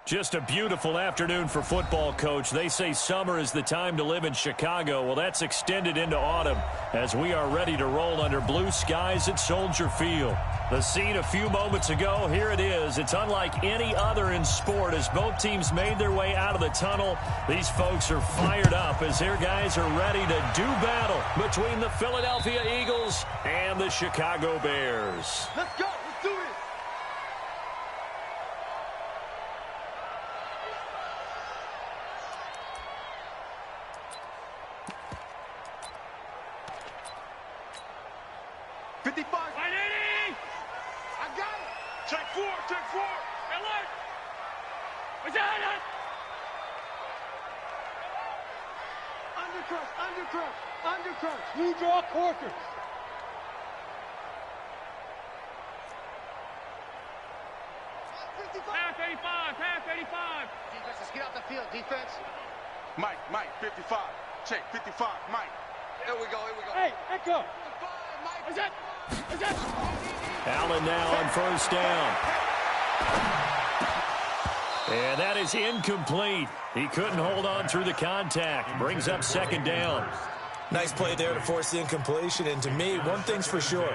Just a beautiful afternoon for football, Coach. They say summer is the time to live in Chicago. Well, that's extended into autumn as we are ready to roll under blue skies at Soldier Field. The scene a few moments ago, here it is. It's unlike any other in sport as both teams made their way out of the tunnel. These folks are fired up as their guys are ready to do battle between the Philadelphia Eagles and the Chicago Bears. Let's go. Let's do it. Undercrunch. You draw quarters. Pass 85. Defense, let's get off the field, defense. Mike, 55. Check, 55, Mike. Here we go. Hey, echo. Is that? Allen now on first down. And that is incomplete. He couldn't hold on through the contact. Brings up second down. Nice play there to force the incompletion. And to me, one thing's for sure.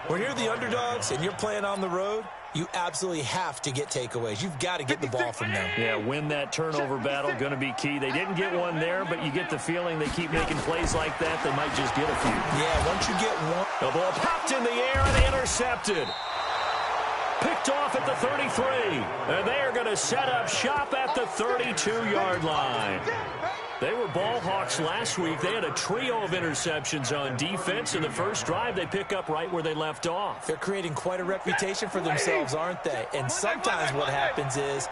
When you're the underdogs and you're playing on the road, you absolutely have to get takeaways. You've got to get the ball from them. Yeah, win that turnover battle, going to be key. They didn't get one there, but you get the feeling they keep making plays like that, they might just get a few. Yeah, once you get one. The ball popped in the air and intercepted. Picked off at the 33. And they are going to set up shop at the 32-yard line. They were ball hawks last week. They had a trio of interceptions on defense. In the first drive, they pick up right where they left off. They're creating quite a reputation for themselves, aren't they? And sometimes what happens is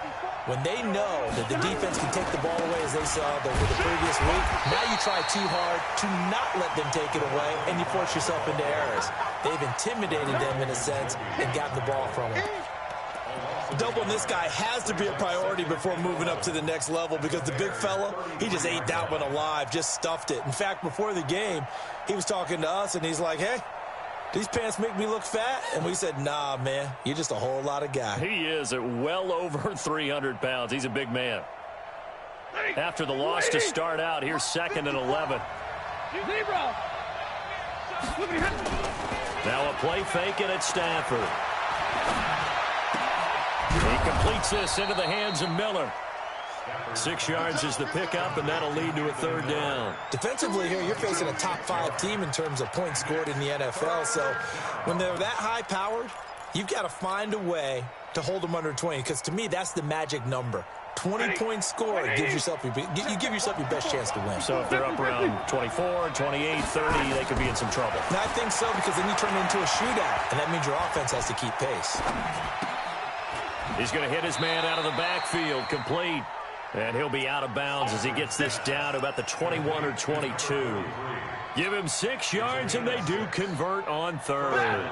when they know that the defense can take the ball away, as they saw over the previous week, now you try too hard to not let them take it away, and you force yourself into errors. They've intimidated them in a sense and gotten the ball from them. Doubling this guy has to be a priority before moving up to the next level because the big fella, he just ate that one alive, just stuffed it. In fact, before the game, he was talking to us, and he's like, hey, these pants make me look fat? And we said, nah, man, you're just a whole lot of guy. He is at well over 300 pounds. He's a big man. After the loss to start out, here's 2nd and 11. Now a play fake, and it's Stafford. He completes this into the hands of Miller. 6 yards is the pickup, and that'll lead to a 3rd down. Defensively here, you're facing a top 5 team in terms of points scored in the NFL. So when they're that high-powered, you've got to find a way to hold them under 20, because to me, that's the magic number. 20 points scored gives yourself you give yourself your best chance to win. So if they're up around 24, 28, 30, they could be in some trouble. And I think so, because then you turn it into a shootout, and that means your offense has to keep pace. He's going to hit his man out of the backfield, complete. And he'll be out of bounds as he gets this down to about the 21 or 22. Give him 6 yards, and they do convert on 3rd.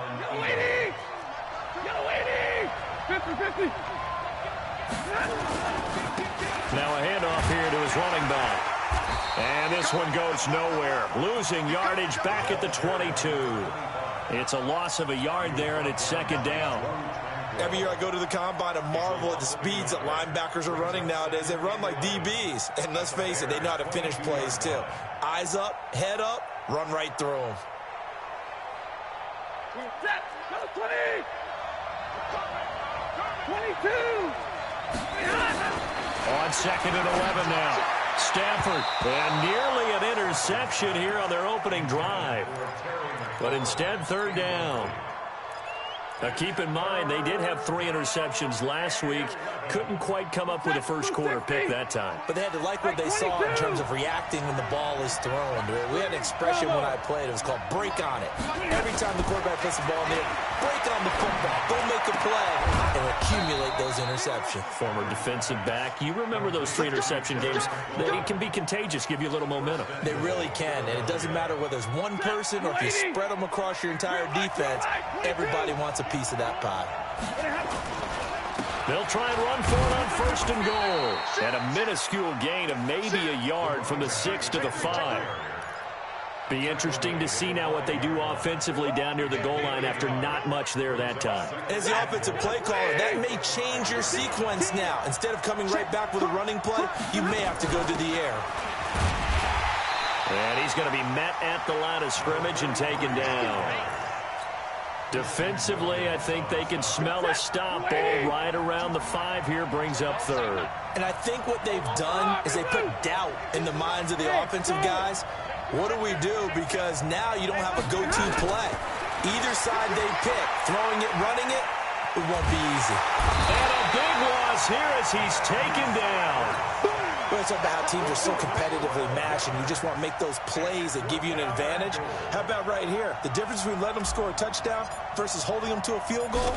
50-50. Now a handoff here to his running back. And this one goes nowhere. Losing yardage back at the 22. It's a loss of a yard there, and it's 2nd down. Every year I go to the combine and marvel at the speeds that linebackers are running nowadays. They run like DBs. And let's face it, they know how to finish plays too. Eyes up, head up, run right through them. 20. 22. On 2nd and 11 now. Stafford, and nearly an interception here on their opening drive. But instead, 3rd down. Now, keep in mind, they did have 3 interceptions last week. Couldn't quite come up with a first-quarter pick that time. But they had to like what they saw in terms of reacting when the ball is thrown. We had an expression when I played. It was called break on it. Every time the quarterback puts the ball in there, break on the football. Don't make a play and accumulate those interceptions. Former defensive back. You remember those 3 interception games. It can be contagious, give you a little momentum. They really can, and it doesn't matter whether it's one person or if you spread them across your entire defense. Everybody wants a piece of that pie. They'll try and run for it on 1st and goal. And a minuscule gain of maybe a yard from the 6 to the 5. Be interesting to see now what they do offensively down near the goal line after not much there that time. As the offensive play caller, that may change your sequence now. Instead of coming right back with a running play, you may have to go to the air. And he's going to be met at the line of scrimmage and taken down. Defensively, I think they can smell a stop ball right around the 5 here, brings up third. And I think what they've done is they put doubt in the minds of the offensive guys. What do we do? Because now you don't have a go-to play. Either side they pick, throwing it, running it, it won't be easy. And a big loss here as he's taken down. Well, it's about how teams are so competitively matched, and you just want to make those plays that give you an advantage. How about right here? The difference between letting them score a touchdown versus holding them to a field goal,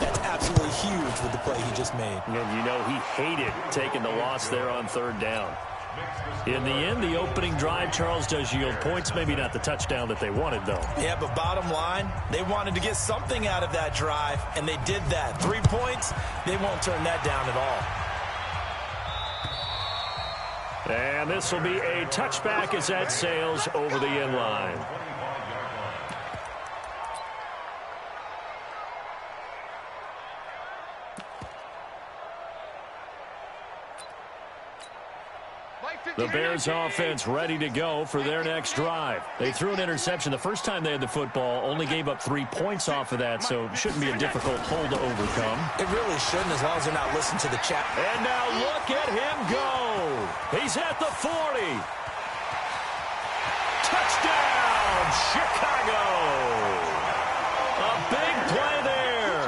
that's absolutely huge with the play he just made. And you know he hated taking the loss there on third down. In the end, the opening drive, Charles, does yield points. Maybe not the touchdown that they wanted, though. Yeah, but bottom line, they wanted to get something out of that drive, and they did that. 3 points, they won't turn that down at all. And this will be a touchback as that sails over the end line. The Bears offense ready to go for their next drive. They threw an interception the first time they had the football, only gave up 3 points off of that, so it shouldn't be a difficult hole to overcome. It really shouldn't, as long as they're not listening to the chat. And now look at him go. He's at the 40. Touchdown, Chicago. A big play there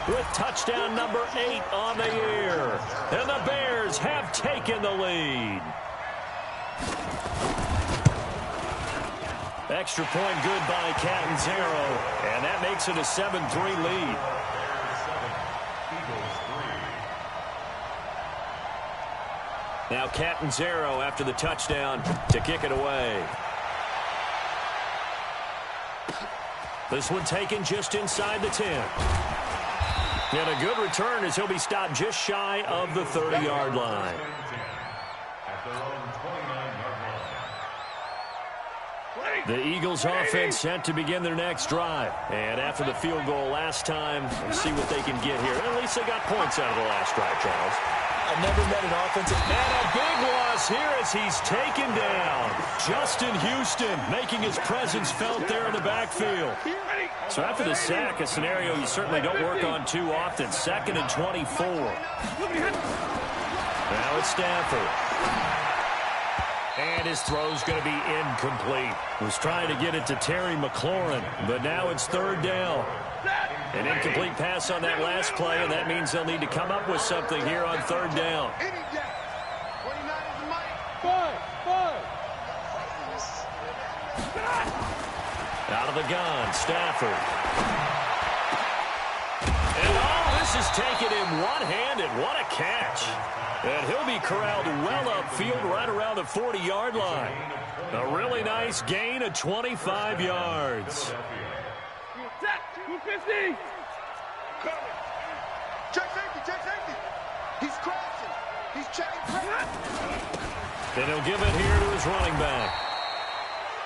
with touchdown number 8 on the year. And the Bears have taken the lead. Extra point good by Catanzaro, and that makes it a 7-3 lead. Now Catanzaro after the touchdown to kick it away. This one taken just inside the 10. And a good return as he'll be stopped just shy of the 30-yard line. The Eagles offense set to begin their next drive. And after the field goal last time, we'll see what they can get here. At least they got points out of the last drive, Charles. I've never met an offensive... And a big loss here as he's taken down. Justin Houston making his presence felt there in the backfield. So after the sack, a scenario you certainly don't work on too often. 2nd and 24. Now it's Stafford. And his throw's going to be incomplete. Was trying to get it to Terry McLaurin, but now it's 3rd down. An incomplete pass on that last play, and that means they'll need to come up with something here on 3rd down. Out of the gun, Stafford. And this is taken in one-handed. What a catch. And he'll be corralled well upfield right around the 40-yard line. A really nice gain of 25 yards. 250. Check safety. He's crashing. He's checking. And he'll give it here to his running back.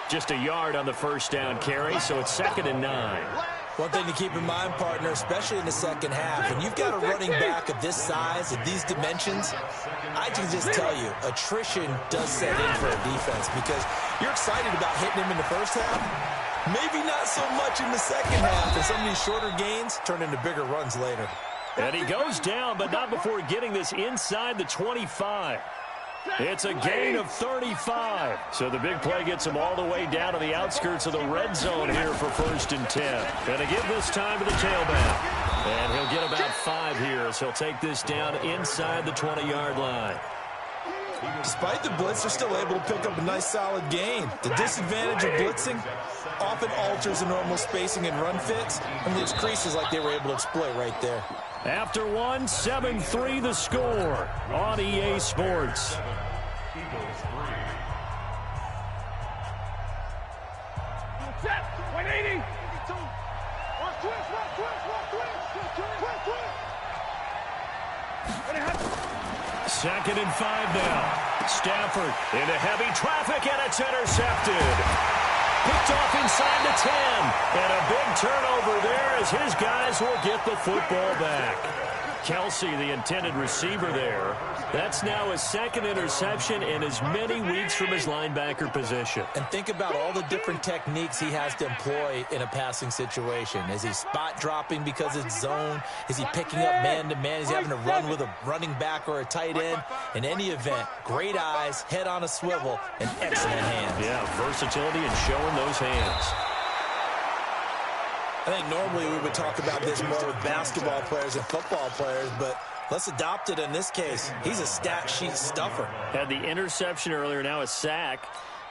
Just a yard on the first down carry, so it's 2nd and 9. One thing to keep in mind, partner, especially in the second half, when you've got a running back of this size, of these dimensions, I can just tell you, attrition does set in for a defense because you're excited about hitting him in the first half. Maybe not so much in the second half, and some of these shorter gains turn into bigger runs later. And he goes down, but not before getting this inside the 25. It's a gain of 35. So the big play gets him all the way down to the outskirts of the red zone here for 1st and 10. Going to give this time to the tailback. And he'll get about 5 here as he'll take this down inside the 20-yard line. Despite the blitz, they're still able to pick up a nice solid gain. The disadvantage of blitzing often alters the normal spacing and run fits and leaves creases like they were able to exploit right there. After 7-3 the score on EA Sports. Set. 180. 2nd and 5 now. Stafford into heavy traffic, and it's intercepted. picked off inside the 10. And a big turnover there as his guys will get the football back. Kelsey, the intended receiver there. That's now his second interception in as many weeks from his linebacker position. And think about all the different techniques he has to employ in a passing situation. Is he spot dropping because it's zone? Is he picking up man-to-man? Is he having to run with a running back or a tight end? In any event, great eyes, head on a swivel, and excellent hands. Yeah, versatility and showing those hands. I think normally we would talk about this more with basketball players and football players, but let's adopt it in this case. He's a stat sheet stuffer. Had the interception earlier, now a sack.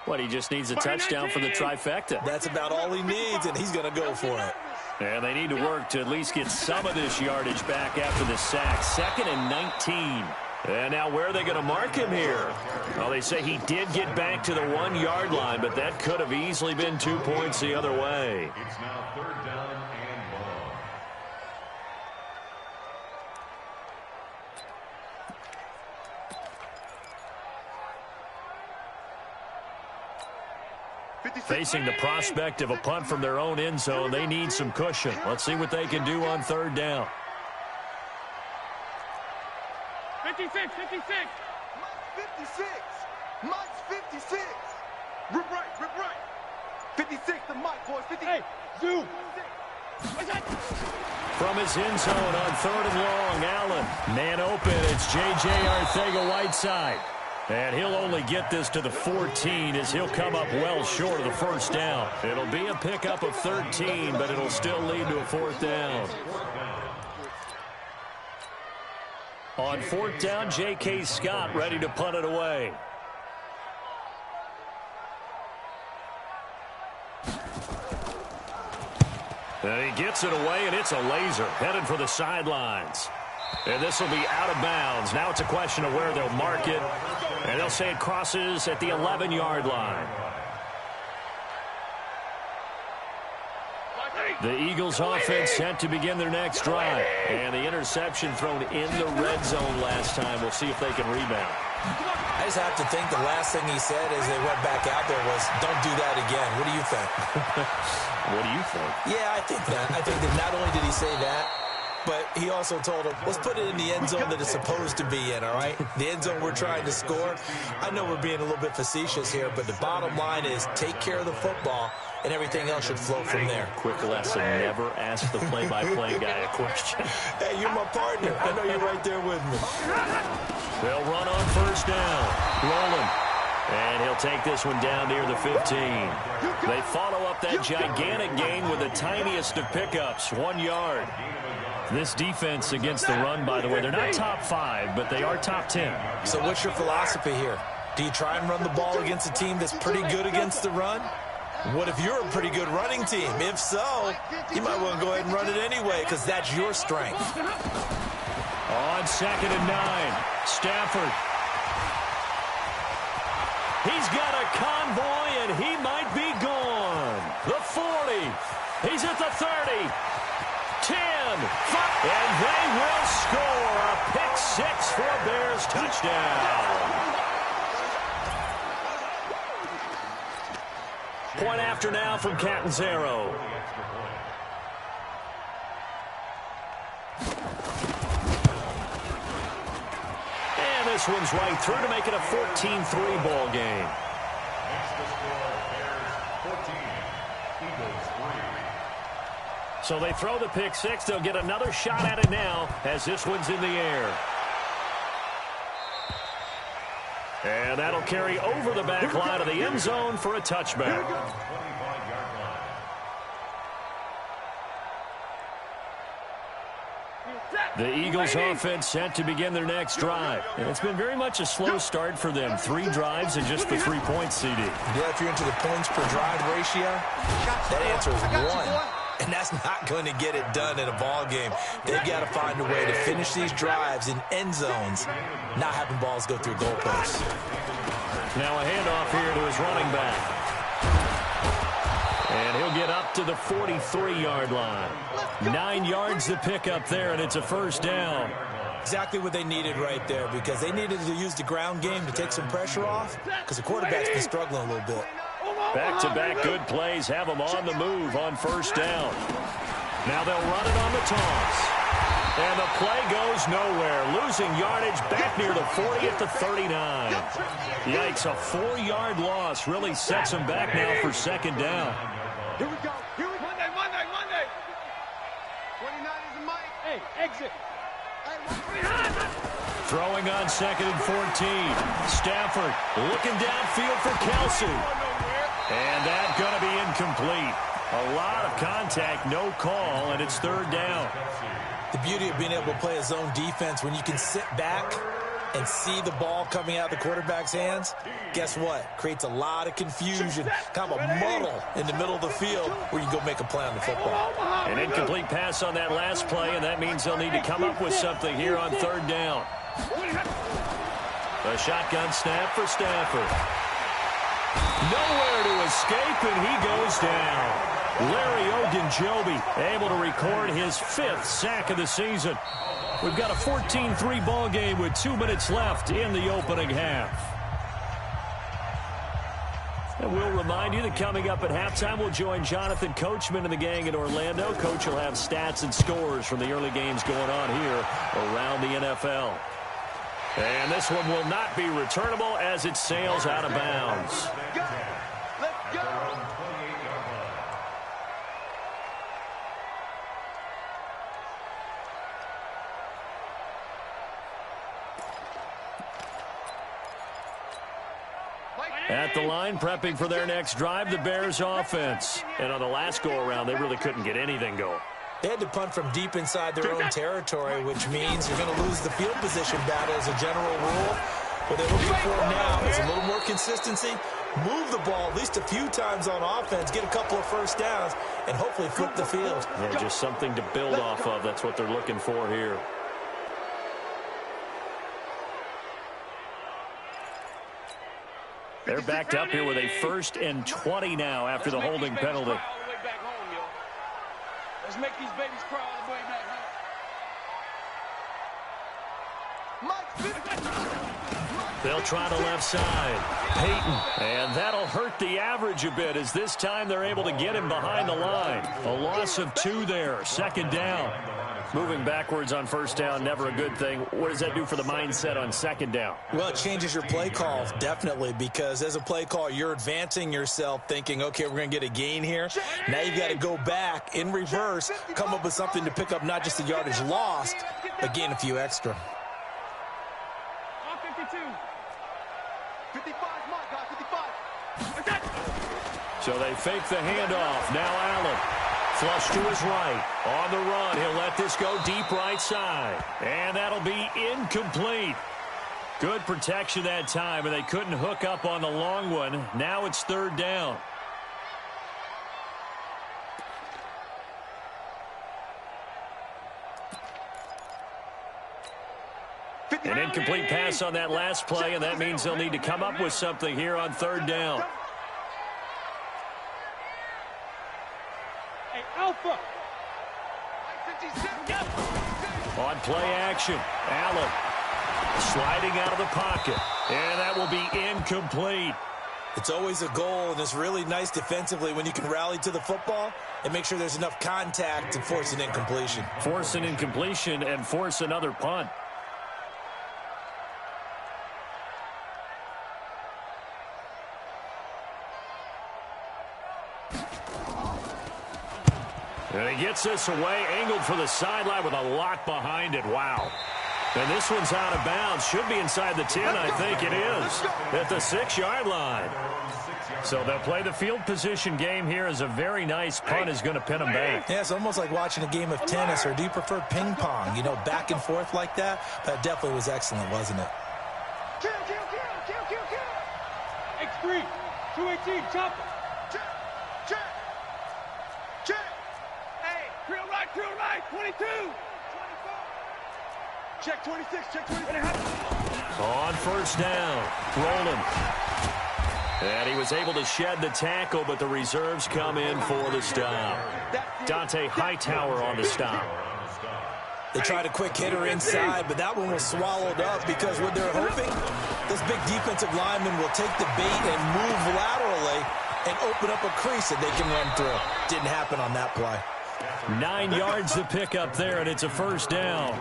What, he just needs a touchdown for the trifecta. That's about all he needs, and he's going to go for it. And they need to work to at least get some of this yardage back after the sack. 2nd and 19. And now where are they going to mark him here? Well, they say he did get back to the 1-yard line, but that could have easily been 2 points the other way. It's now 3rd down and long. Facing the prospect of a punt from their own end zone, they need some cushion. Let's see what they can do on 3rd down. 56, 56. Mike's 56. Mike's 56. Rip right. 56 to Mike, boys. 50. Hey, Zoo. From his end zone on 3rd and long, Allen. Man open, it's J.J. Arcega-Whiteside. And he'll only get this to the 14 as he'll come up well short of the first down. It'll be a pickup of 13, but it'll still lead to a 4th down. On 4th down, J.K. Scott ready to punt it away. And he gets it away, and it's a laser headed for the sidelines. And this will be out of bounds. Now it's a question of where they'll mark it. And they'll say it crosses at the 11-yard line. The Eagles offense set to begin their next drive. And the interception thrown in the red zone last time. We'll see if they can rebound. I just have to think the last thing he said as they went back out there was, don't do that again. What do you think? What do you think? Yeah, I think that. I think that not only did he say that, but he also told him, let's put it in the end zone that it's supposed to be in, all right? The end zone we're trying to score. I know we're being a little bit facetious here, but the bottom line is take care of the football, and everything else should flow from there. Quick lesson, never ask the play-by-play guy a question. Hey, you're my partner. I know you're right there with me. They'll run on 1st down. Rolling. And he'll take this one down near the 15. They follow up that gigantic gain with the tiniest of pickups, 1 yard. This defense against the run, by the way, they're not top 5, but they are top 10. So what's your philosophy here? Do you try and run the ball against a team that's pretty good against the run? What if you're a pretty good running team? If so, you might want to go ahead and run it anyway because that's your strength. On 2nd and 9, Stafford. He's got a convoy, and he might be gone. The 40. He's at the 30. 10, 5, and they will score a pick-6 for a Bears touchdown. Point after now from Catanzaro. And this one's right through to make it a 14-3 ball game. So they throw the pick-6. They'll get another shot at it now as this one's in the air. And that'll carry over the back line of the end zone for a touchback. The Eagles offense set to begin their next drive. And it's been very much a slow start for them. 3 drives and just the 3 points, CD. Yeah, if you're into the points per drive ratio, that answer is 1. And that's not going to get it done in a ball game. They've got to find a way to finish these drives in end zones, not having balls go through goalposts. Now a handoff here to his running back. And he'll get up to the 43-yard line. 9 yards to pick up there, and it's a 1st down. Exactly what they needed right there, because they needed to use the ground game to take some pressure off, because the quarterback's been struggling a little bit. Back-to-back good plays have them on the move on first down. Now they'll run it on the toss. And the play goes nowhere. Losing yardage back near the 40 at the 39. Yikes, a 4-yard loss really sets them back now for second down. Here we go. Here we go. Monday. 29 is the mic. Hey, exit. Throwing on 2nd and 14. Stafford looking downfield for Kelsey. And that's going to be incomplete. A lot of contact, no call, and it's third down. The beauty of being able to play a zone defense, when you can sit back and see the ball coming out of the quarterback's hands, guess what? Creates a lot of confusion, kind of a muddle in the middle of the field where you can go make a play on the football. An incomplete pass on that last play, and that means they'll need to come up with something here on third down. A shotgun snap for Stafford. Nowhere to escape, and he goes down. Larry Ogunjobi able to record his 5th sack of the season. We've got a 14-3 ball game with 2 minutes left in the opening half. And we'll remind you that coming up at halftime, we'll join Jonathan Coachman and the gang in Orlando. Coach will have stats and scores from the early games going on here around the NFL. And this one will not be returnable as it sails out of bounds. Let's go. At the line, prepping for their next drive, the Bears offense. And on the last go-around, they really couldn't get anything going. They had to punt from deep inside their own territory, which means you're going to lose the field position battle as a general rule. What they're looking for now is a little more consistency, move the ball at least a few times on offense, get a couple of first downs, and hopefully flip the field. Yeah, just something to build off of. That's what they're looking for here. They're backed up here with a 1st and 20 now after the holding penalty. Let's make these babies cry all the way back home. They'll try the left side. Peyton. And that'll hurt the average a bit as this time they're able to get him behind the line. A loss of 2 there. Second down. Moving backwards on first down, never a good thing. What does that do for the mindset on second down? Well, it changes your play call, definitely, because as a play call, you're advancing yourself thinking, okay, we're going to get a gain here. Now you've got to go back in reverse, come up with something to pick up not just the yardage lost, but gain a few extra. All 52. 55, my God, 55. So they fake the handoff. Now Allen. Flush to his right. On the run, he'll let this go deep right side. And that'll be incomplete. Good protection that time, and they couldn't hook up on the long one. Now it's third down. An incomplete pass on that last play, and that means they'll need to come up with something here on third down. Hey, Alpha. On play action, Allen sliding out of the pocket, and that will be incomplete. It's always a goal, and it's really nice defensively when you can rally to the football and make sure there's enough contact to force an incompletion. Force an incompletion and force another punt. And he gets this away, angled for the sideline with a lot behind it. Wow. And this one's out of bounds. Should be inside the 10, I think it is. At the 6-yard line. So they'll play the field position game here as a very nice punt is going to pin them back. Yeah, it's almost like watching a game of tennis, or do you prefer ping pong? You know, back and forth like that? That definitely was excellent, wasn't it? Kill, kill, kill, kill, kill, kill. X3, 218, chopper. Check, check, check. Drill right, 22. 24. Check 26, check 26. On first down, Roland. And he was able to shed the tackle, but the reserves come in for the stop. Dante Hightower on the stop. They tried a quick hitter inside, but that one was swallowed up because what they're hoping, this big defensive lineman will take the bait and move laterally and open up a crease that they can run through. Didn't happen on that play. 9 yards to pick up there, and it's a first down.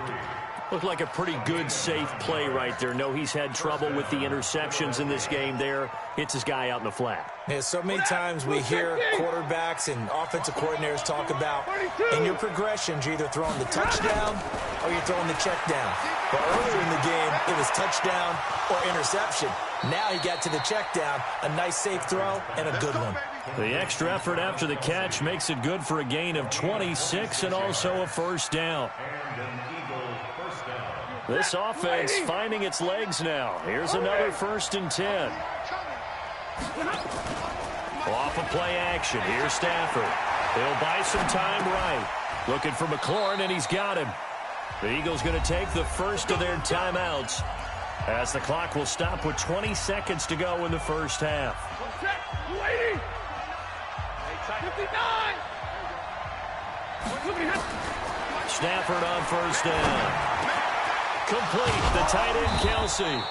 Looked like a pretty good, safe play right there. No, he's had trouble with the interceptions in this game there. Hits his guy out in the flat. Yeah, so many times we hear quarterbacks and offensive coordinators talk about in your progressions, you're either throwing the touchdown or you're throwing the check down. But earlier in the game, it was touchdown or interception. Now he got to the check down, a nice safe throw, and a good one. The extra effort after the catch makes it good for a gain of 26 and also a first down. This offense finding its legs now. Here's another 1st and 10. Off of play action. Here's Stafford. He'll buy some time right. Looking for McLaurin, and he's got him. The Eagles going to take the first of their timeouts as the clock will stop with 20 seconds to go in the first half. 59. Stafford on first down. Complete, the tight end Kelsey.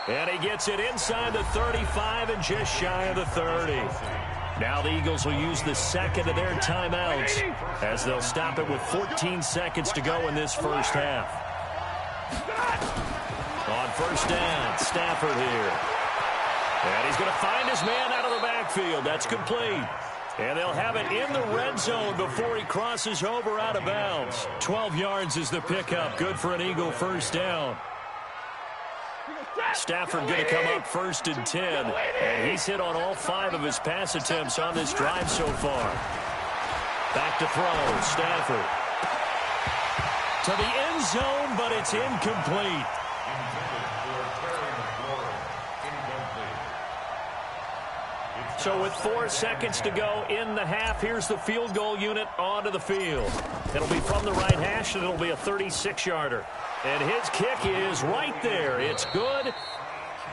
And he gets it inside the 35 and just shy of the 30. Now the Eagles will use the second of their timeouts as they'll stop it with 14 seconds to go in this first half. On first down, Stafford here. And he's going to find his man out of the backfield. That's complete. And they'll have it in the red zone before he crosses over out of bounds. 12 yards is the pickup. Good for an Eagle first down. Stafford going to come up 1st and 10. And he's hit on all 5 of his pass attempts on this drive so far. Back to throw. Stafford. To the end zone, but it's incomplete. So with 4 seconds to go in the half, here's the field goal unit onto the field. It'll be from the right hash, and it'll be a 36-yarder. And his kick is right there. It's good.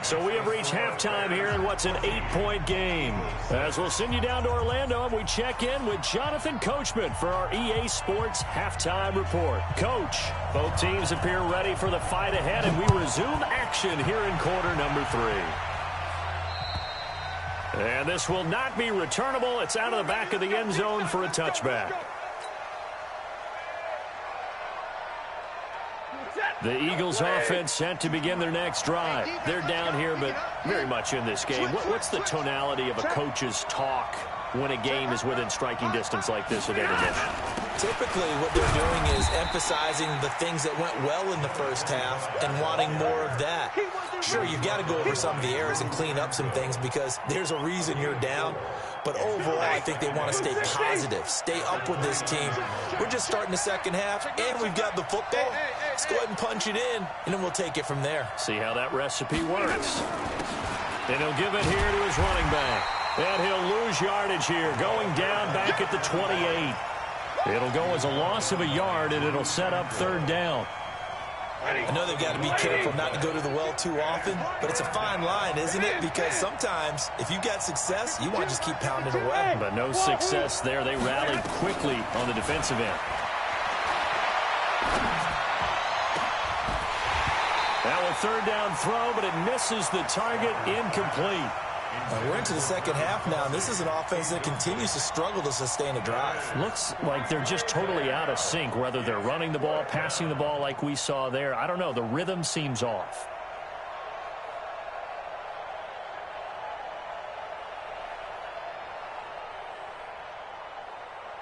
So we have reached halftime here in what's an 8-point game. As we'll send you down to Orlando, and we check in with Jonathan Coachman for our EA Sports Halftime Report. Coach, both teams appear ready for the fight ahead, and we resume action here in quarter number 3. And this will not be returnable. It's out of the back of the end zone for a touchback. The Eagles offense set to begin their next drive. They're down here, but very much in this game. What's the tonality of a coach's talk when a game is within striking distance like this at intermission? Typically, what they're doing is emphasizing the things that went well in the first half and wanting more of that. Sure, you've got to go over some of the errors and clean up some things because there's a reason you're down. But overall, I think they want to stay positive, stay up with this team. We're just starting the second half, and we've got the football. Let's go ahead and punch it in, and then we'll take it from there. See how that recipe works. And he'll give it here to his running back. And he'll lose yardage here, going down back at the 28. It'll go as a loss of a yard, and it'll set up 3rd down. I know they've got to be careful not to go to the well too often, but it's a fine line, isn't it? Because sometimes, if you've got success, you want to just keep pounding away. But no success there. They rallied quickly on the defensive end. That will 3rd down throw, but it misses the target, incomplete. We're into the second half now, and this is an offense that continues to struggle to sustain a drive. Looks like they're just totally out of sync, whether they're running the ball, passing the ball like we saw there. I don't know. The rhythm seems off.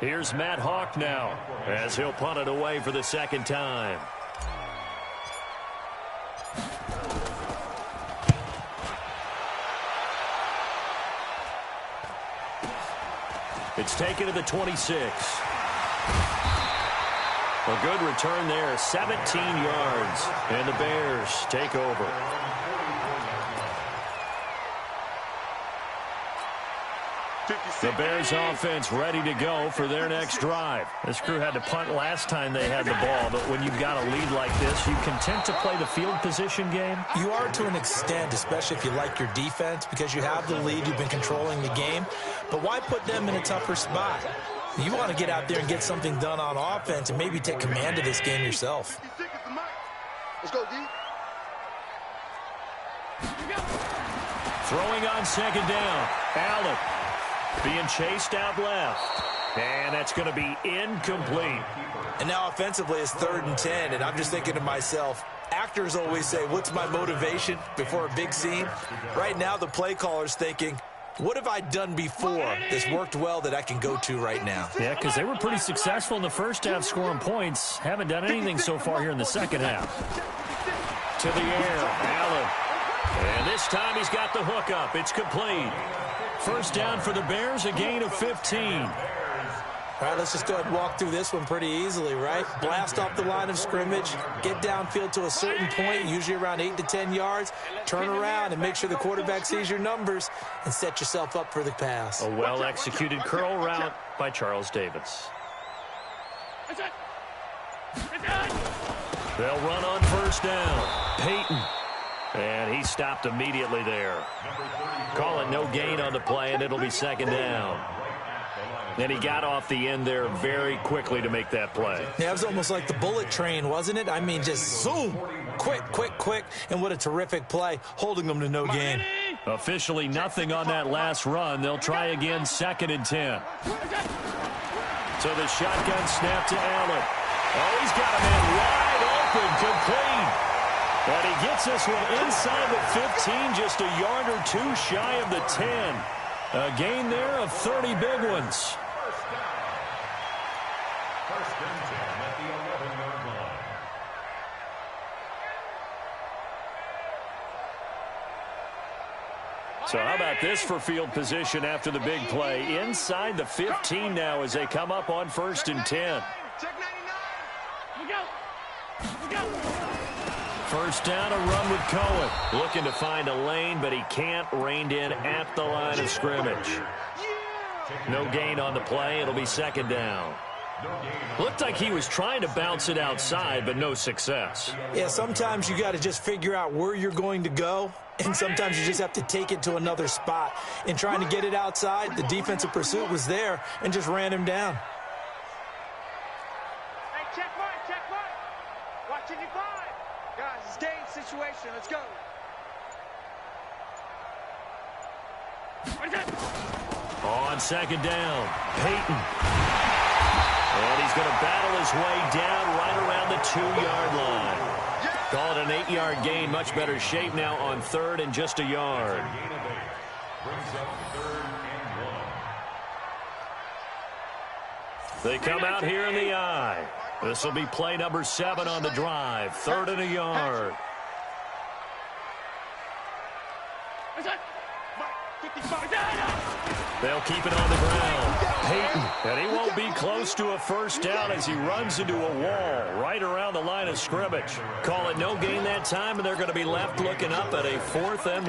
Here's Matt Hawk now as he'll punt it away for the 2nd time. It's taken to the 26. A good return there, 17 yards, and the Bears take over. The Bears offense ready to go for their next drive. This crew had to punt last time they had the ball, but when you've got a lead like this, you content to play the field position game? You are to an extent, especially if you like your defense, because you have the lead, you've been controlling the game. But why put them in a tougher spot? You want to get out there and get something done on offense and maybe take command of this game yourself. Let's go, D. Throwing on 2nd down, Allen. Being chased out left. And that's going to be incomplete. And now offensively it's 3rd and 10, and I'm just thinking to myself, actors always say, what's my motivation before a big scene? Right now the play caller's thinking, what have I done before that's worked well that I can go to right now? Yeah, because they were pretty successful in the first half scoring points. Haven't done anything so far here in the second half. To the air, Allen. And this time he's got the hook up. It's complete. First down for the Bears, a gain of 15. All right, let's just go ahead and walk through this one pretty easily, right? Blast off the line of scrimmage, get downfield to a certain point, usually around 8 to 10 yards, turn around and make sure the quarterback sees your numbers and set yourself up for the pass. A well-executed curl route by Charles Davis. They'll run on first down. Peyton. And he stopped immediately there. Call it no gain on the play, and it'll be second down. And he got off the end there very quickly to make that play. Yeah, it was almost like the bullet train, wasn't it? I mean, just zoom, quick, quick, quick, and what a terrific play, holding them to no gain. Officially nothing on that last run. They'll try again, 2nd and 10. So the shotgun snap to Allen. Oh, he's got a man wide open, complete. And he gets this one inside the 15, just a yard or two shy of the 10. A gain there of 30 big ones. First and 10 at the 11-yard line. So how about this for field position after the big play? Inside the 15 now as they come up on 1st and 10. Check 99. We go. First down, a run with Cohen. Looking to find a lane, but he can't. Reined in at the line of scrimmage. No gain on the play. It'll be second down. Looked like he was trying to bounce it outside, but no success. Yeah, sometimes you got to just figure out where you're going to go, and sometimes you just have to take it to another spot. In trying to get it outside, the defensive pursuit was there and just ran him down. Hey, check mine, check mine. Watching you five. Guys, it's game situation. Let's go. On second down, Peyton. And he's going to battle his way down right around the 2-yard line. Call it an 8-yard gain. Much better shape now on 3rd and just a yard. Brings up 3rd and 1. They come out here in the eye. This will be play number 7 on the drive. 3rd and a yard. They'll keep it on the ground. Peyton, and he won't be close to a first down as he runs into a wall right around the line of scrimmage. Call it no gain that time, and they're going to be left looking up at a 4th and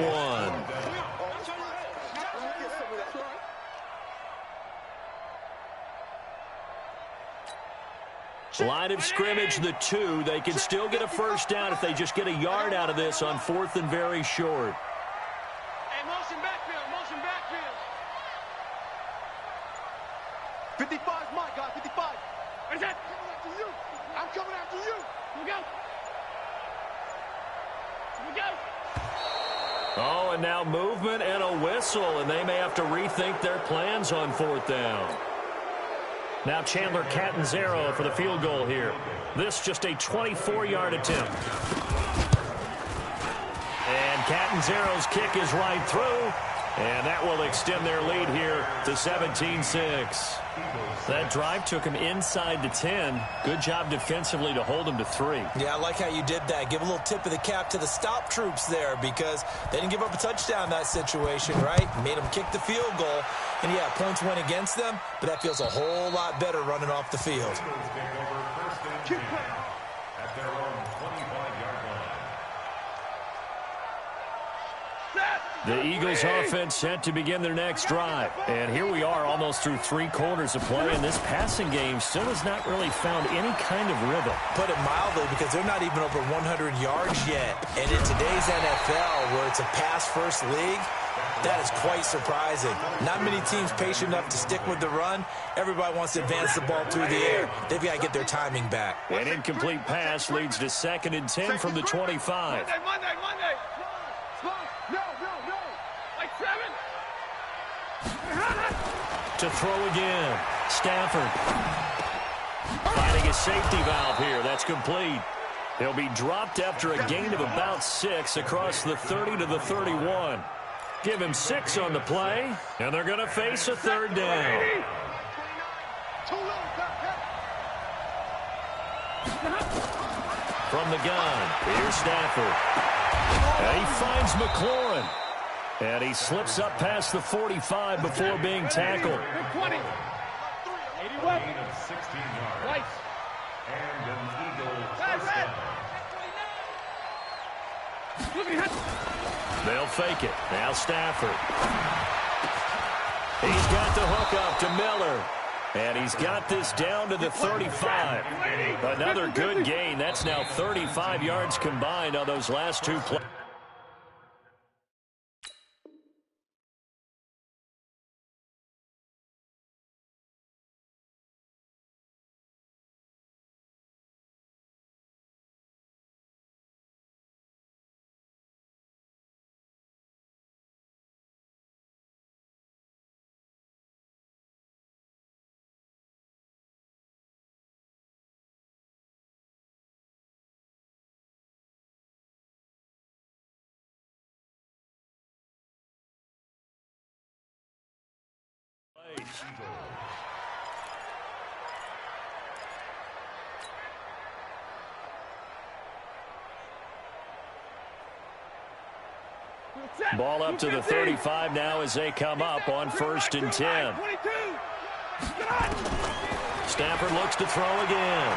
1. Line of scrimmage, the 2. They can still get a first down if they just get a yard out of this on 4th and very short. Hey, motion backfield, motion backfield. 55 is mine, guys, 55. Where's that? I'm coming after you. Here we go. Here we go. Oh, and now movement and a whistle, and they may have to rethink their plans on 4th down. Now Chandler Catanzaro for the field goal here. This just a 24-yard attempt. And Catanzaro's kick is right through, and that will extend their lead here to 17-6. That drive took him inside the 10. Good job defensively to hold him to 3. Yeah, I like how you did that. Give a little tip of the cap to the stop troops there because they didn't give up a touchdown in that situation, right? Made them kick the field goal. And, yeah, points went against them, but that feels a whole lot better running off the field. At their own 25-yard line. The Eagles offense set to begin their next drive. And here we are almost through 3 quarters of play, and this passing game still has not really found any kind of rhythm. Put it mildly, because they're not even over 100 yards yet. And in today's NFL, where it's a pass-first league, that is quite surprising. Not many teams patient enough to stick with the run. Everybody wants to advance the ball through the air. They've got to get their timing back. An incomplete pass leads to 2nd and 10 from the 25. Monday. No. Like 7. to throw again. Stafford finding a safety valve here. That's complete. He'll be dropped after a gain of about 6 across the 30 to the 31. Give him 6 on the play, and they're going to face a third down. From the gun, here's Stafford. And he finds McLaurin. And he slips up past the 45 before being tackled. 20. 81. 16 yards. Right. And an Eagle first down. They'll fake it. Now Stafford. He's got the hook up to Miller. And he's got this down to the 35. Another good gain. That's now 35 yards combined on those last 2 plays. Ball up to the 35 now as they come up on 1st and 10. Stafford looks to throw again.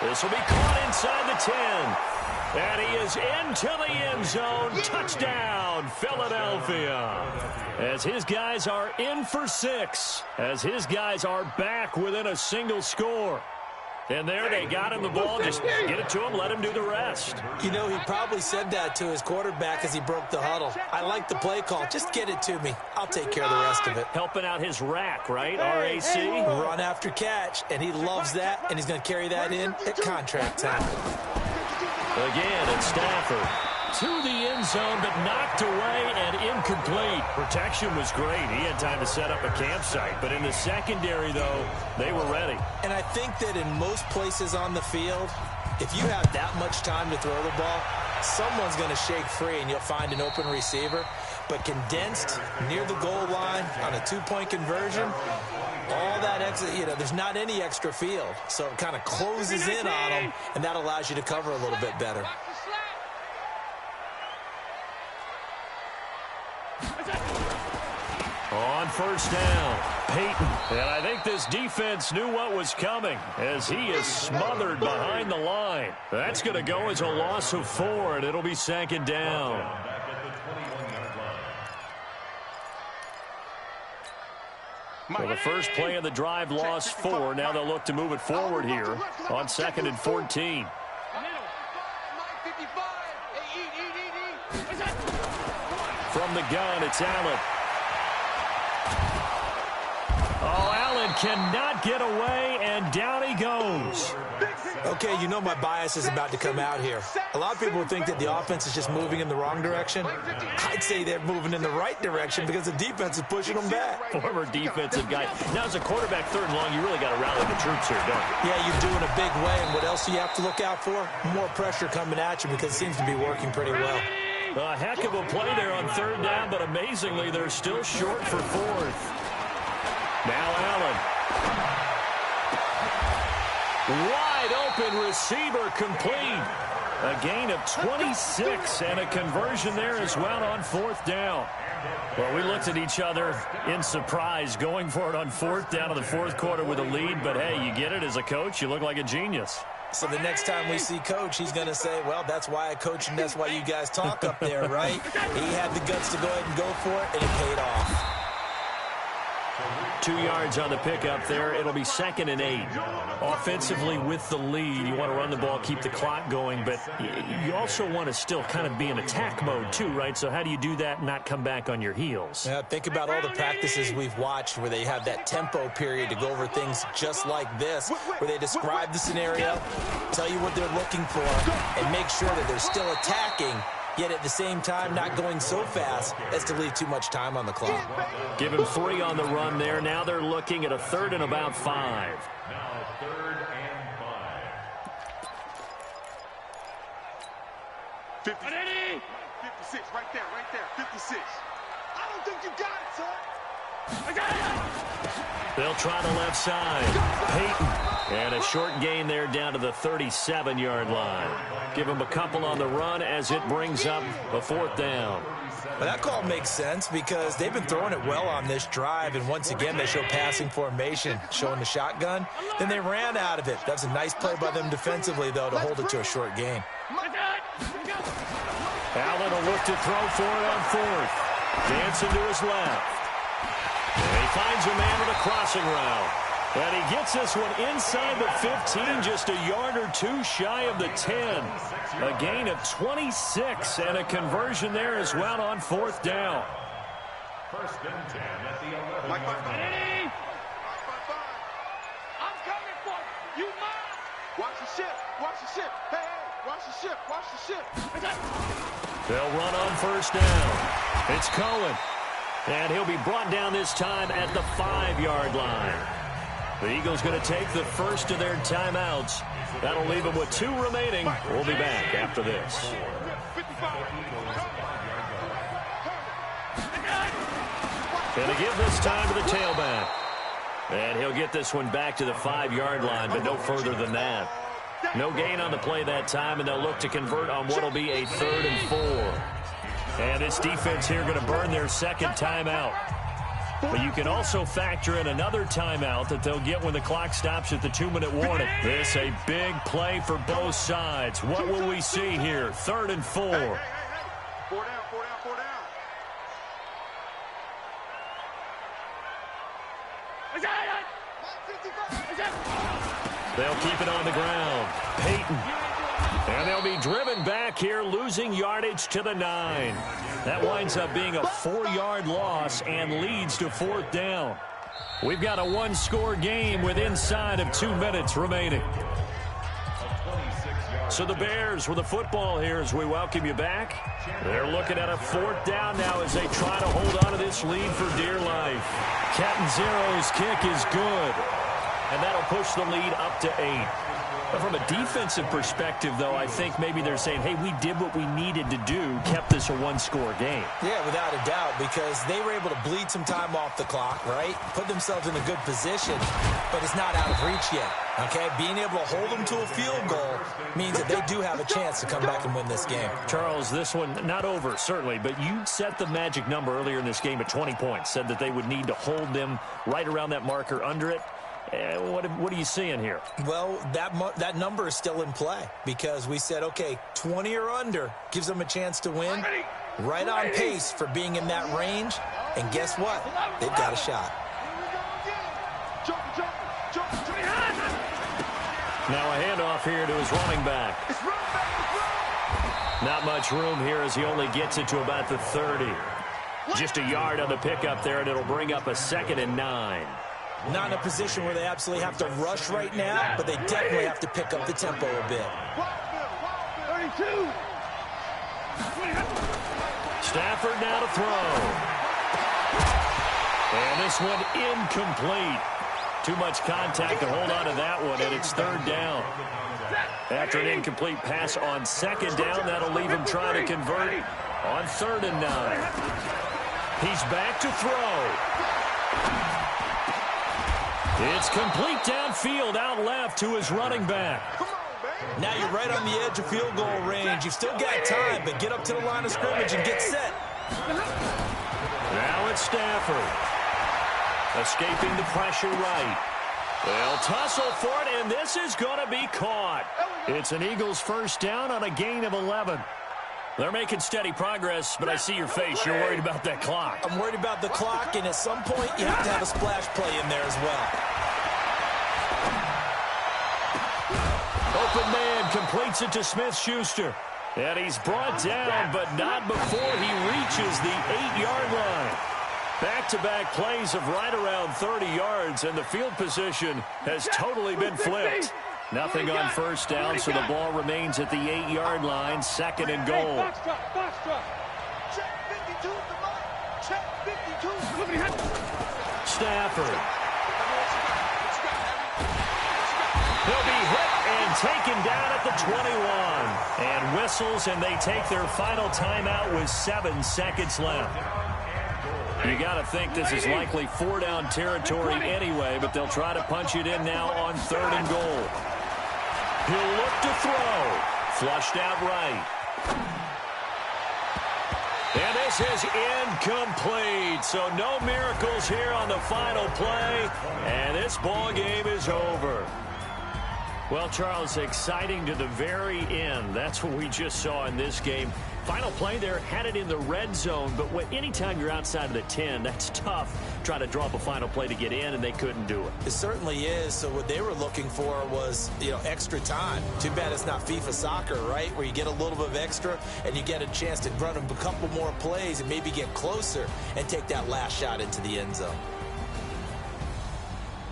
This will be caught inside the 10. And he is into the end zone. Touchdown, Philadelphia. As his guys are in for 6. As his guys are back within a single score. And there they got him the ball. Just get it to him, let him do the rest. You know, he probably said that to his quarterback as he broke the huddle. I like the play call. Just get it to me. I'll take care of the rest of it. Helping out his rack, right? R-A-C? Run after catch, and he loves that, and he's going to carry that in at contract time. Again, it's Stafford. To the end zone, but knocked away and incomplete. Protection was great. He had time to set up a campsite. But in the secondary, though, they were ready. And I think that in most places on the field, if you have that much time to throw the ball, someone's going to shake free and you'll find an open receiver. But condensed near the goal line on a 2-point conversion, all that extra, there's not any extra field. So it kind of closes in on them, and that allows you to cover a little bit better. On 1st down, Peyton. And I think this defense knew what was coming as he is smothered behind the line. That's going to go as a loss of 4, and it'll be 2nd down. Well, the first play of the drive lost 4. Now they'll look to move it forward here on 2nd and 14. From the gun, it's Allen. Oh, Allen cannot get away, and down he goes. Okay, you know my bias is about to come out here. A lot of people think that the offense is just moving in the wrong direction. I'd say they're moving in the right direction because the defense is pushing them back. Former defensive guy. Now, as a quarterback, 3rd and long, you really got to rally the troops here, don't you? Yeah, you're doing a big way, and what else do you have to look out for? More pressure coming at you because it seems to be working pretty well. A heck of a play there on 3rd down, but amazingly, they're still short for 4th. Now Allen. Wide open receiver complete. A gain of 26 and a conversion there as well on 4th down. Well, we looked at each other in surprise going for it on 4th down in the 4th quarter with a lead. But, hey, you get it as a coach. You look like a genius. So the next time we see Coach, he's going to say, well, that's why I coach and that's why you guys talk up there, right? He had the guts to go ahead and go for it, and it paid off. 2 yards on the pickup there. It'll be 2nd and 8. Offensively with the lead, you want to run the ball, keep the clock going, but you also want to still kind of be in attack mode too, right? So how do you do that and not come back on your heels? Yeah, think about all the practices we've watched where they have that tempo period to go over things just like this, where they describe the scenario, tell you what they're looking for, and make sure that they're still attacking yet at the same time not going so fast as to leave too much time on the clock. Give him 3 on the run there. Now they're looking at a 3rd and about 5. Now 3rd and 5. 56, right there, 56. I don't think you got it, son. They'll try the left side. Peyton. And a short gain there down to the 37-yard line. Give him a couple on the run as it brings up a 4th down. Well, that call makes sense because they've been throwing it well on this drive, and once again they show passing formation, showing the shotgun. Then they ran out of it. That's a nice play by them defensively, though, to hold it to a short gain. Allen will look to throw for it on 4th. Dancing to his left. And he finds a man with a crossing route. And he gets this one inside the 15, just a yard or 2 shy of the 10. A gain of 26 and a conversion there as well on 4th down. 1st and 10 at the 11. Mike, I'm coming for you. You mine. Watch the ship. Hey, watch the ship. They'll run on 1st down. It's Cohen. And he'll be brought down this time at the 5-yard line. The Eagles going to take the first of their timeouts. That'll leave them with 2 remaining. We'll be back after this. Going to give this time to the tailback. And he'll get this one back to the 5-yard line, but no further than that. No gain on the play that time, and they'll look to convert on what will be a 3rd and 4. And this defense here going to burn their 2nd timeout. But you can also factor in another timeout that they'll get when the clock stops at the 2-minute warning. This a big play for both sides. What will we see here? 3rd and 4. 4 down. They'll keep it on the ground. Peyton. And they'll be driven back here, losing yardage to the 9. That winds up being a 4-yard loss and leads to 4th down. We've got a 1-score game with inside of 2 minutes remaining. So the Bears with the football here as we welcome you back. They're looking at a 4th down now as they try to hold on to this lead for dear life. Catanzaro's kick is good. And that'll push the lead up to 8. But from a defensive perspective, though, I think maybe they're saying, hey, we did what we needed to do, kept this a 1-score game. Yeah, without a doubt, because they were able to bleed some time off the clock, right? Put themselves in a good position, but it's not out of reach yet, okay? Being able to hold them to a field goal means that they do have a chance to come back and win this game. Charles, this one not over, certainly, but you set the magic number earlier in this game at 20 points, said that they would need to hold them right around that marker under it. What are you seeing here? Well, that number is still in play because we said, okay, 20 or under gives them a chance to win. Right on pace for being in that range. And guess what? They've got a shot. Now a handoff here to his running back. Not much room here as he only gets it to about the 30. Just a yard on the pickup there, and it'll bring up a 2nd and 9. Not in a position where they absolutely have to rush right now, but they definitely have to pick up the tempo a bit. 32. Stafford now to throw. And this one incomplete. Too much contact to hold on to that one, and it's 3rd down. After an incomplete pass on 2nd down, that'll leave him trying to convert on 3rd and 9. He's back to throw. It's complete downfield out left to his running back. Now you're right on the edge of field goal range. You've still got time, but get up to the line of scrimmage and get set. Now it's Stafford. Escaping the pressure right. They'll tussle for it, and this is going to be caught. It's an Eagles 1st down on a gain of 11. They're making steady progress, but I see your face. You're worried about that clock. I'm worried about the clock, and at some point, you have to have a splash play in there as well. Open man completes it to Smith-Schuster. And he's brought down, but not before he reaches the 8-yard line. Back-to-back plays of right around 30 yards, and the field position has totally been flipped. Nothing on first down, so the ball remains at the 8-yard line, 2nd and goal. Check 52 the mic. Check 52. Stafford. He'll be hit and taken down at the 21. And whistles, and they take their final timeout with 7 seconds left. You got to think this is likely 4-down territory anyway, but they'll try to punch it in now on 3rd and goal. He'll look to throw. Flushed out right. And this is incomplete. So no miracles here on the final play. And this ball game is over. Well, Charles, exciting to the very end. That's what we just saw in this game. Final play there, had it in the red zone, but anytime you're outside of the 10, that's tough. Try to draw up a final play to get in, and they couldn't do it. It certainly is. So what they were looking for was, extra time. Too bad it's not FIFA soccer, right, where you get a little bit of extra and you get a chance to run a couple more plays and maybe get closer and take that last shot into the end zone.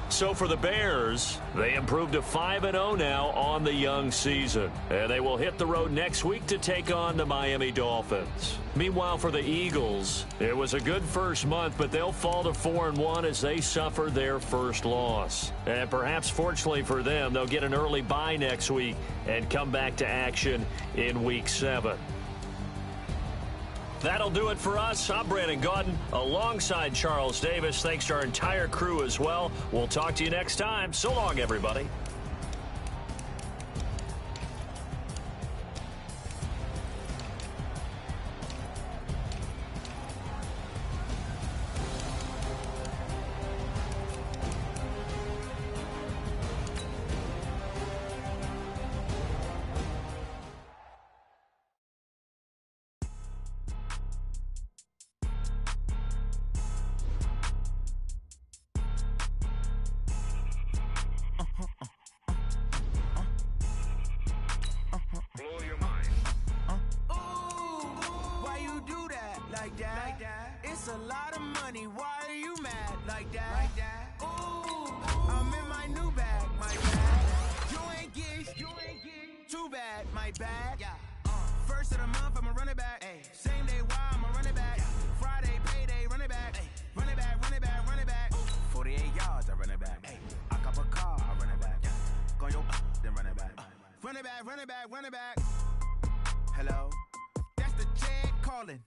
So for the Bears, they improved to 5-0 now on the young season. And they will hit the road next week to take on the Miami Dolphins. Meanwhile, for the Eagles, it was a good first month, but they'll fall to 4-1 as they suffer their first loss. And perhaps fortunately for them, they'll get an early bye next week and come back to action in Week 7. That'll do it for us. I'm Brandon Gaudin alongside Charles Davis. Thanks to our entire crew as well. We'll talk to you next time. So long, everybody. It's a lot of money. Why are you mad like that? Ooh, I'm in my new bag, my bad. You ain't get too bad, my bad. First of the month, I'ma run it back. Same day, why I'ma run it back. Friday, payday, run it back. Run it back, run it back, run it back. 48 yards, I run it back. I cop a car, I run it back. Go your then run it back. Run it back, run it back, run it back. Hello? That's the check calling.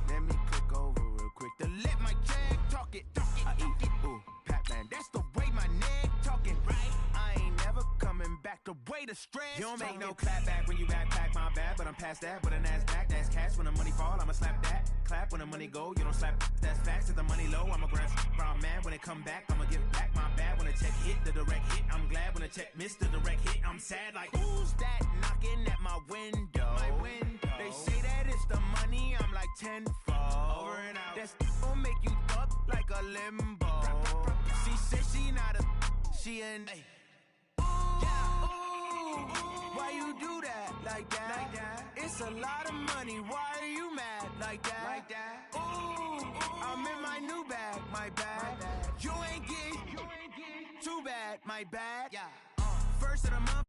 Let me click over real quick to let my check talk it. I eat it, ooh, Pac-Man. That's the way my neck talking, right? I ain't never coming back the way the stress. You don't make no clap back when you backpack, my bad, but I'm past that. With a NASDAQ, that's cash. When the money fall, I'ma slap that. Clap when the money go, you don't slap. That's facts. If the money low, I'ma grab brown man. When it come back, I'ma give back my bad. When the check hit, the direct hit, I'm glad. When the check missed the direct hit, I'm sad. Like, who's that knocking at my window? My window. They say that it's the money, I'm like tenfold. Over and out. That's gon' make you up like a limbo. She said she not a, she an. Ooh, why you do that like that? It's a lot of money. Why are you mad like that? Ooh, I'm in my new bag, my bad. You ain't get too bad, my bad. First of the month.